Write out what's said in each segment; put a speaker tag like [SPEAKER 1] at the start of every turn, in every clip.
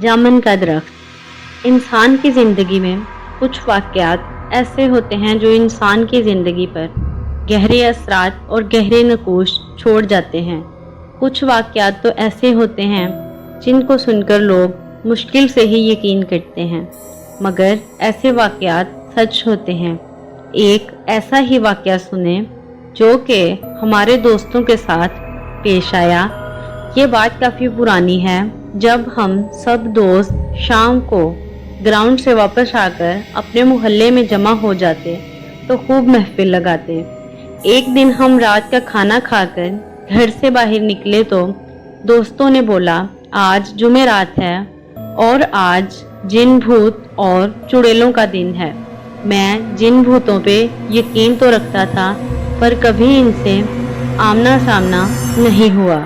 [SPEAKER 1] जामन का दरख्त। इंसान की ज़िंदगी में कुछ वाक़यात ऐसे होते हैं जो इंसान की ज़िंदगी पर गहरे असरात और गहरे नक़ूश छोड़ जाते हैं। कुछ वाक़यात तो ऐसे होते हैं जिनको सुनकर लोग मुश्किल से ही यकीन करते हैं, मगर ऐसे वाक़यात सच होते हैं। एक ऐसा ही वाक़या सुने जो कि हमारे दोस्तों के साथ पेश आया। ये बात काफ़ी पुरानी है। जब हम सब दोस्त शाम को ग्राउंड से वापस आकर अपने मोहल्ले में जमा हो जाते तो खूब महफिल लगाते। एक दिन हम रात का खाना खाकर घर से बाहर निकले तो दोस्तों ने बोला, आज जुमेरात है और आज जिन भूत और चुड़ैलों का दिन है। मैं जिन भूतों पे यकीन तो रखता था, पर कभी इनसे आमना सामना नहीं हुआ।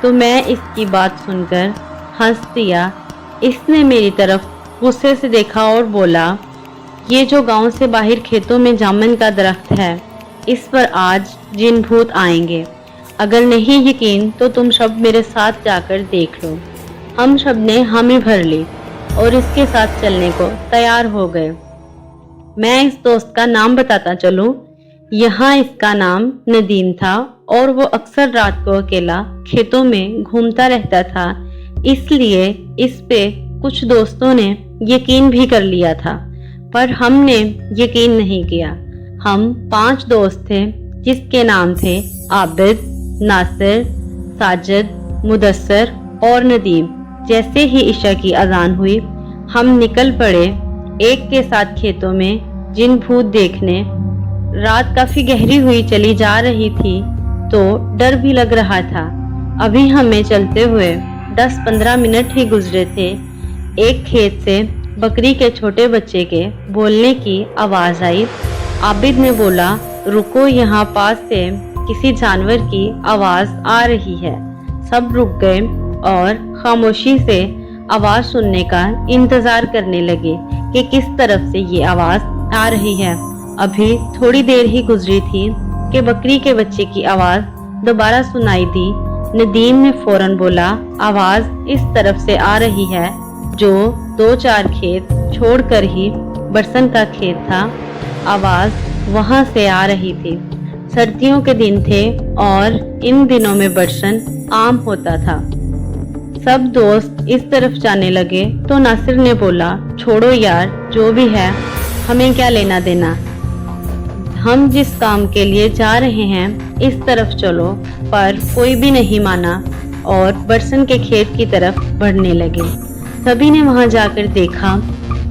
[SPEAKER 1] तो मैं इसकी बात सुनकर हंस दिया। इसने मेरी तरफ गुस्से से देखा और बोला, ये जो गांव से बाहर खेतों में जामुन का दरख्त है, इस पर आज जिन भूत आएंगे। अगर नहीं यकीन तो तुम सब मेरे साथ जाकर देख लो। हम सब ने हामी भर ली और इसके साथ चलने को तैयार हो गए। मैं इस दोस्त का नाम बताता चलूं। यहाँ इसका नाम नदीम था और वो अक्सर रात को अकेला खेतों में घूमता रहता था, इसलिए इस पे कुछ दोस्तों ने यकीन भी कर लिया था, पर हमने यकीन नहीं किया। हम 5 दोस्त थे जिसके नाम थे आबिद, नासिर, साजिद, मुदस्सर और नदीम। जैसे ही इशा की अजान हुई, हम निकल पड़े एक के साथ खेतों में जिन भूत देखने। रात काफी गहरी हुई चली जा रही थी तो डर भी लग रहा था। अभी हमें चलते हुए 10-15 मिनट ही गुजरे थे। एक खेत से बकरी के छोटे बच्चे के बोलने की आवाज आई। आबिद ने बोला, रुको, यहाँ पास से किसी जानवर की आवाज आ रही है। सब रुक गए और खामोशी से आवाज सुनने का इंतजार करने लगे कि किस तरफ से ये आवाज आ रही है। अभी थोड़ी देर ही गुजरी थी कि बकरी के बच्चे की आवाज दोबारा सुनाई दी। नदीम ने फौरन बोला, आवाज इस तरफ से आ रही है, जो 2-4 खेत छोड़कर ही बरसन का खेत था। आवाज वहां से आ रही थी। सर्दियों के दिन थे और इन दिनों में बरसन आम होता था। सब दोस्त इस तरफ जाने लगे तो नासिर ने बोला, छोड़ो यार, जो भी है हमें क्या लेना देना। हम जिस काम के लिए जा रहे हैं इस तरफ चलो। पर कोई भी नहीं माना और बरसन के खेत की तरफ बढ़ने लगे। सभी ने वहां जाकर देखा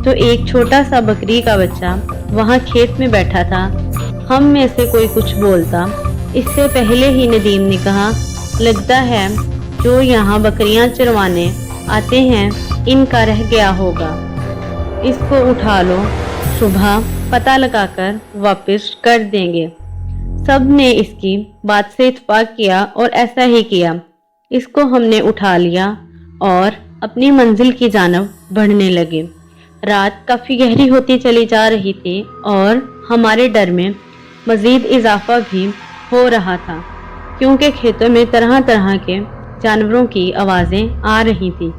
[SPEAKER 1] तो एक छोटा सा बकरी का बच्चा वहां खेत में बैठा था। हम में से कोई कुछ बोलता इससे पहले ही नदीम ने कहा, लगता है जो यहाँ बकरियां चरवाने आते हैं इनका रह गया होगा, इसको उठा लो, सुबह पता लगाकर वापस कर देंगे। सब ने इसकी बात से इत्तेफाक किया और ऐसा ही किया। इसको हमने उठा लिया और अपनी मंजिल की जानब बढ़ने लगे। रात काफ़ी गहरी होती चली जा रही थी और हमारे डर में मज़ीद इजाफा भी हो रहा था, क्योंकि खेतों में तरह तरह के जानवरों की आवाज़ें आ रही थी।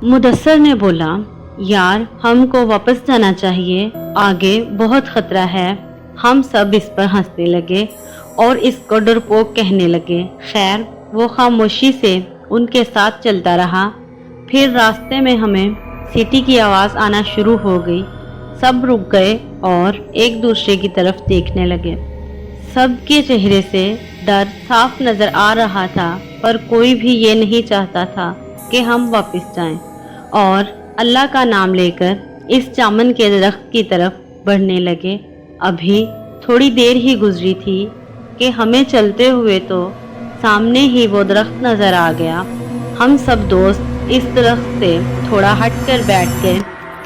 [SPEAKER 1] मुदस्सर ने बोला, यार हमको वापस जाना चाहिए, आगे बहुत खतरा है। हम सब इस पर हंसने लगे और इसको डरपोक कहने लगे। खैर वो खामोशी से उनके साथ चलता रहा। फिर रास्ते में हमें सीटी की आवाज़ आना शुरू हो गई। सब रुक गए और एक दूसरे की तरफ देखने लगे। सबके चेहरे से डर साफ नज़र आ रहा था, पर कोई भी ये नहीं चाहता था कि हम वापस जाएं और अल्लाह का नाम लेकर इस जामुन के दरख्त की तरफ बढ़ने लगे। अभी थोड़ी देर ही गुजरी थी कि हमें चलते हुए तो सामने ही वो दरख्त नज़र आ गया। हम सब दोस्त इस दरख्त से थोड़ा हटकर बैठ गए।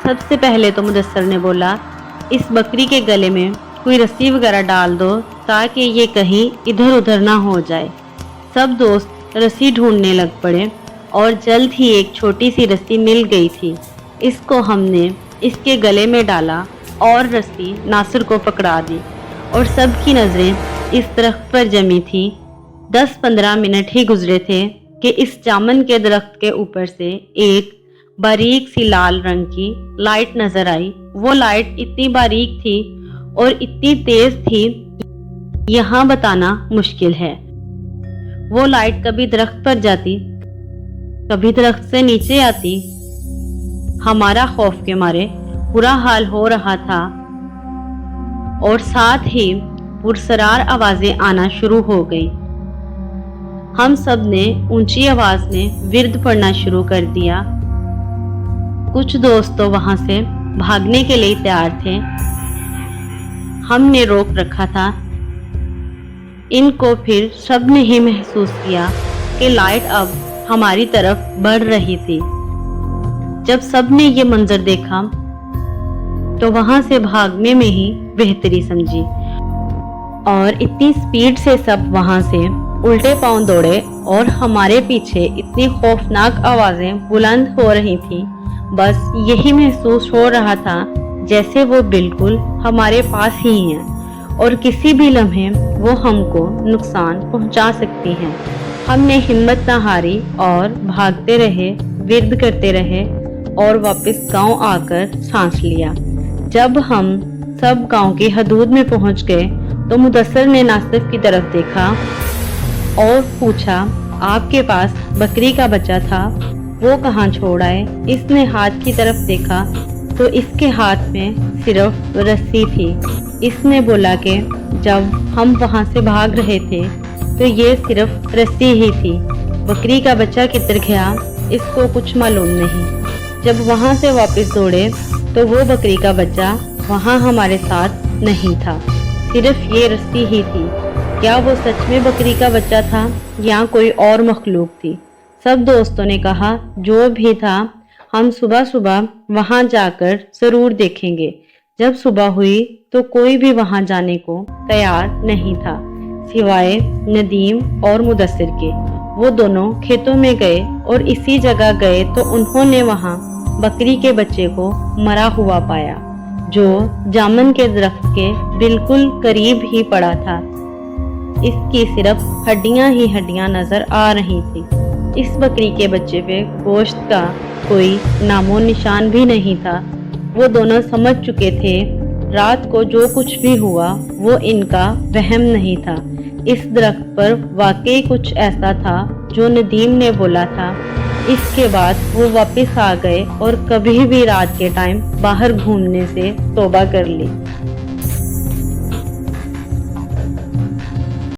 [SPEAKER 1] सबसे पहले तो मुदस्सर ने बोला, इस बकरी के गले में कोई रस्सी वगैरह डाल दो ताकि ये कहीं इधर उधर ना हो जाए। सब दोस्त रस्सी ढूंढने लग पड़े और जल्द ही एक छोटी सी रस्सी मिल गई थी। इसको हमने इसके गले में डाला और रस्सी नासिर को पकड़ा दी और सबकी नज़रें इस दरख्त पर जमी थी। 10-15 मिनट ही गुजरे थे कि इस जामुन के दरख्त के ऊपर से एक बारीक सी लाल रंग की लाइट नजर आई। वो लाइट इतनी बारीक थी और इतनी तेज थी, यहाँ बताना मुश्किल है। वो लाइट कभी दरख्त पर जाती, कभी दरख्त से नीचे आती। हमारा खौफ के मारे बुरा हाल हो रहा था और साथ ही पुरसरार आवाजें आना शुरू हो गई। हम सब ने ऊंची आवाज में विर्द पढ़ना शुरू कर दिया। कुछ दोस्त तो वहां से भागने के लिए तैयार थे। हमने रोक रखा था। इनको फिर सब ने ही महसूस किया कि लाइट अब हमारी तरफ बढ़ रही थी। जब सब ने ये मंजर देखा तो वहां से भागने में ही बेहतरी समझी और इतनी स्पीड से सब वहां से उल्टे पांव दौड़े और हमारे पीछे इतनी खौफनाक आवाजें बुलंद हो रही थी। बस यही महसूस हो रहा था जैसे वो बिल्कुल हमारे पास ही हैं और किसी भी लम्हे वो हमको नुकसान पहुंचा सकती हैं। हमने हिम्मत न हारी और भागते रहे, विर्द करते रहे और वापस गांव आकर सांस लिया। जब हम सब गांव की हदूद में पहुंच गए तो मुदस्सर ने नासिफ की तरफ देखा और पूछा, आपके पास बकरी का बच्चा था, वो कहाँ छोड़ आए? इसने हाथ की तरफ देखा तो इसके हाथ में सिर्फ रस्सी थी। इसने बोला कि जब हम वहाँ से भाग रहे थे तो ये सिर्फ रस्सी ही थी। बकरी का बच्चा किधर गया इसको कुछ मालूम नहीं। जब वहाँ से वापस दौड़े तो वो बकरी का बच्चा वहाँ हमारे साथ नहीं था, सिर्फ ये रस्सी ही थी। क्या वो सच में बकरी का बच्चा था या कोई और मखलूक थी? सब दोस्तों ने कहा जो भी था हम सुबह सुबह वहां जाकर जरूर देखेंगे। जब सुबह हुई तो कोई भी वहां जाने को तैयार नहीं था सिवाय नदीम और मुदस्सिर के। वो दोनों खेतों में गए और इसी जगह गए तो उन्होंने वहां बकरी के बच्चे को मरा हुआ पाया जो जामुन के दरख्त के बिल्कुल करीब ही पड़ा था। इसकी सिर्फ हड्डियां ही हड्डियां नजर आ रही थी। इस बकरी के बच्चे पे गोश्त का कोई नामो निशान भी नहीं था। वो दोनों समझ चुके थे रात को जो कुछ भी हुआ वो इनका वहम नहीं था। इस दरख्त पर वाकई कुछ ऐसा था जो नदीम ने बोला था। इसके बाद वो वापस आ गए और कभी भी रात के टाइम बाहर घूमने से तौबा कर ली।